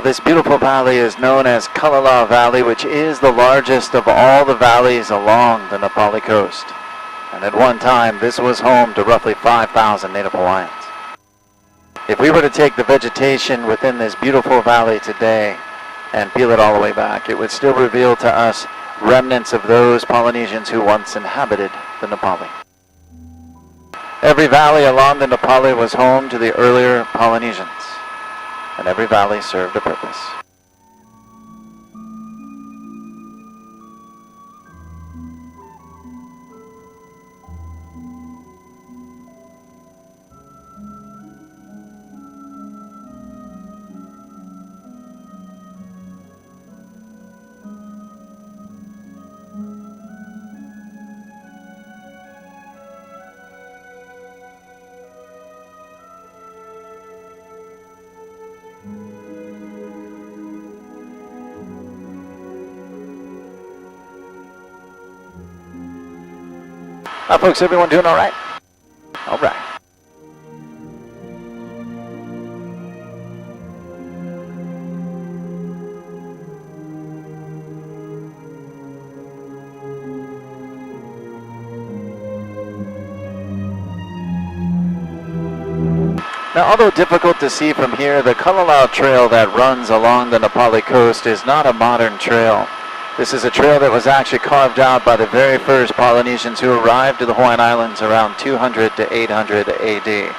This beautiful valley is known as Kalala'a Valley, which is the largest of all the valleys along the Na Pali coast. And at one time, this was home to roughly 5,000 Native Hawaiians. If we were to take the vegetation within this beautiful valley today and peel it all the way back, it would still reveal to us remnants of those Polynesians who once inhabited the Na Pali. Every valley along the Na Pali was home to the earlier Polynesians, and every valley served a purpose. Folks, everyone doing all right? All right. Now, although difficult to see from here, the Kalala'a Trail that runs along the Na Pali coast is not a modern trail. This is a trail that was actually carved out by the very first Polynesians who arrived to the Hawaiian Islands around 200 to 800 AD.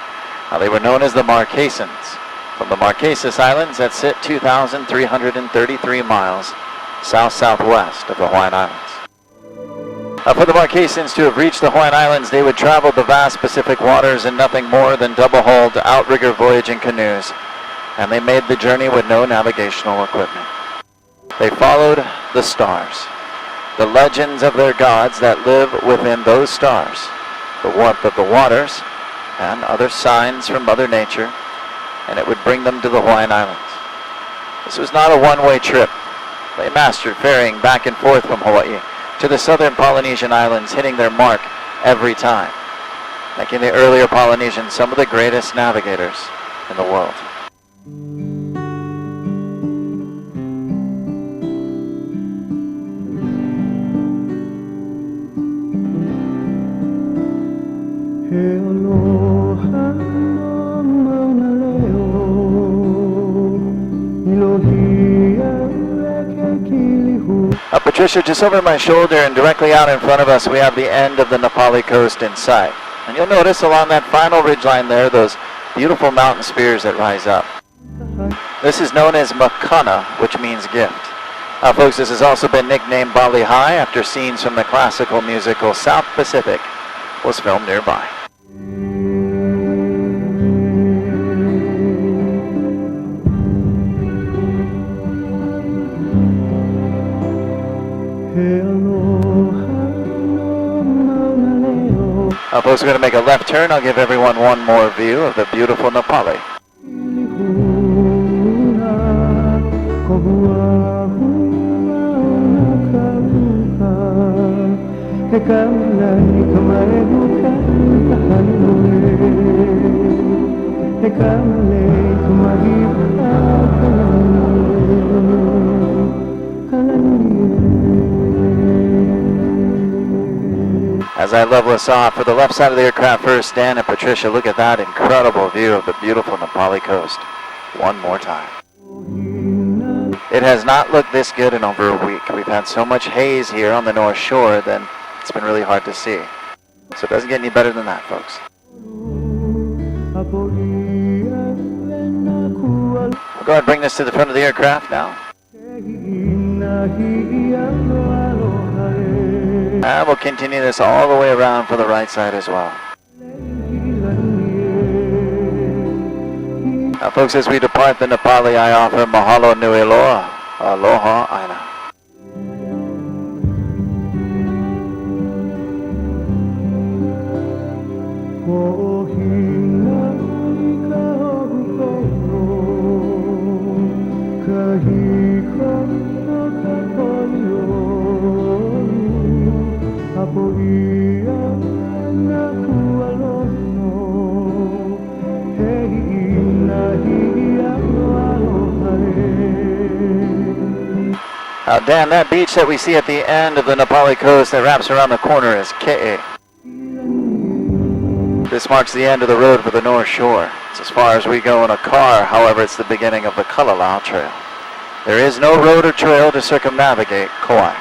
Now, they were known as the Marquesans, from the Marquesas Islands that sit 2,333 miles south-southwest of the Hawaiian Islands. For the Marquesans to have reached the Hawaiian Islands, they would travel the vast Pacific waters in nothing more than double-hulled, outrigger voyaging canoes, and they made the journey with no navigational equipment. They followed the stars, the legends of their gods that live within those stars, the warmth of the waters, and other signs from Mother Nature, and it would bring them to the Hawaiian Islands. This was not a one-way trip. They mastered ferrying back and forth from Hawaii to the southern Polynesian islands, hitting their mark every time, making the earlier Polynesians some of the greatest navigators in the world. Patricia, just over my shoulder and directly out in front of us, we have the end of the Na Pali coast in sight. And you'll notice along that final ridgeline there, those beautiful mountain spears that rise up. This is known as Makana, which means gift. Folks, this has also been nicknamed Bali High after scenes from the classical musical South Pacific was filmed nearby. Folks, we're going to make a left turn. I'll give everyone one more view of the beautiful Na Pali. As I level us off for the left side of the aircraft first, Dan and Patricia, look at that incredible view of the beautiful Na Pali coast. One more time. It has not looked this good in over a week. We've had so much haze here on the North Shore that it's been really hard to see. So it doesn't get any better than that, folks. We'll go ahead and bring this to the front of the aircraft now. And we'll continue this all the way around for the right side as well. Now, folks, as we depart the Na Pali, I offer mahalo nui loa, aloha aina. Hey, Dan, that beach that we see at the end of the Nepali coast that wraps around the corner is Kauai. This marks the end of the road for the North Shore. It's as far as we go in a car, however, it's the beginning of the Kalalau Trail. There is no road or trail to circumnavigate Kauai.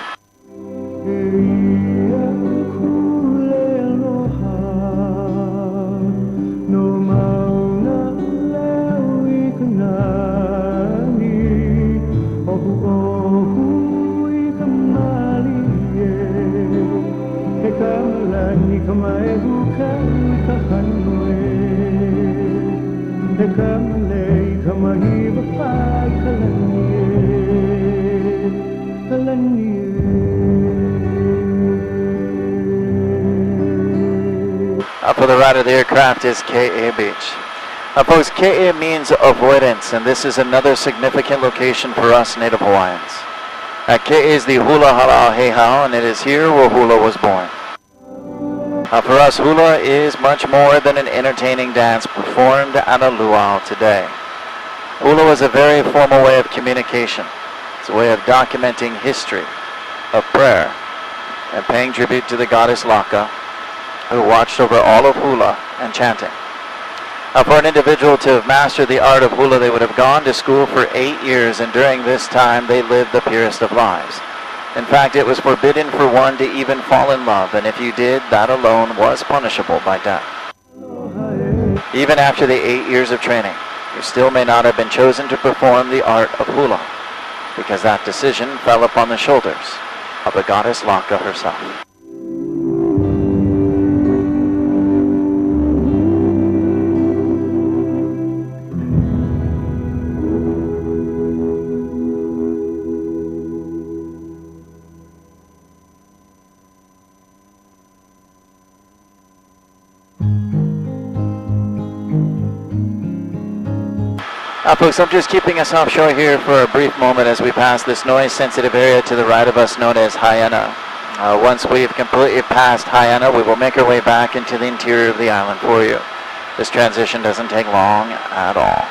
Up for the right of the aircraft is Kauai Beach. Folks, Kauai means avoidance, and this is another significant location for us Native Hawaiians. Kauai is the Hula Halal Heihau, and it is here where hula was born. For us, hula is much more than an entertaining dance performed at a luau today. Hula was a very formal way of communication. It's a way of documenting history, of prayer, and paying tribute to the goddess Laka, who watched over all of hula and chanting. For an individual to have mastered the art of hula, they would have gone to school for 8 years, and during this time they lived the purest of lives. In fact, it was forbidden for one to even fall in love, and if you did, that alone was punishable by death. Even after the 8 years of training, you still may not have been chosen to perform the art of hula, because that decision fell upon the shoulders of the goddess Laka herself. Folks, I'm just keeping us offshore here for a brief moment as we pass this noise-sensitive area to the right of us known as Hawaiian. Once we've completely passed Hawaiian, we will make our way back into the interior of the island for you. This transition doesn't take long at all.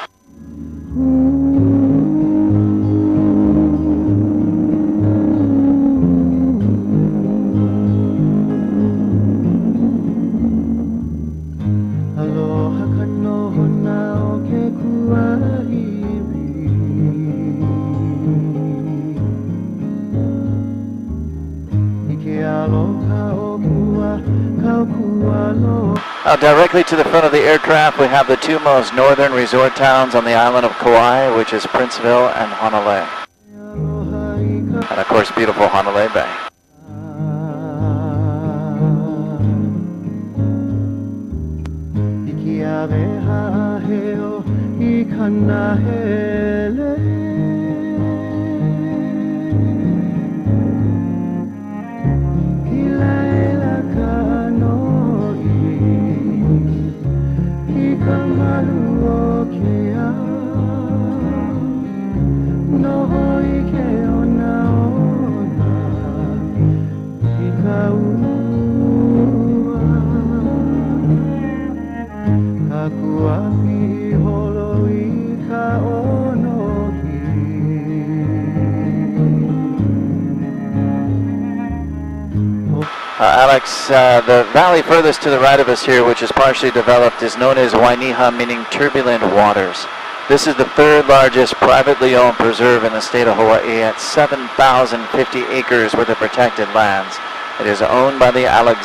Directly to the front of the aircraft, we have the two most northern resort towns on the island of Kauai, which is Princeville and Honolulu. And of course, beautiful Honolulu Bay. Alex, the valley furthest to the right of us here, which is partially developed, is known as Wainiha, meaning turbulent waters. This is the third largest privately owned preserve in the state of Hawaii at 7,050 acres worth of protected lands. It is owned by the Alexander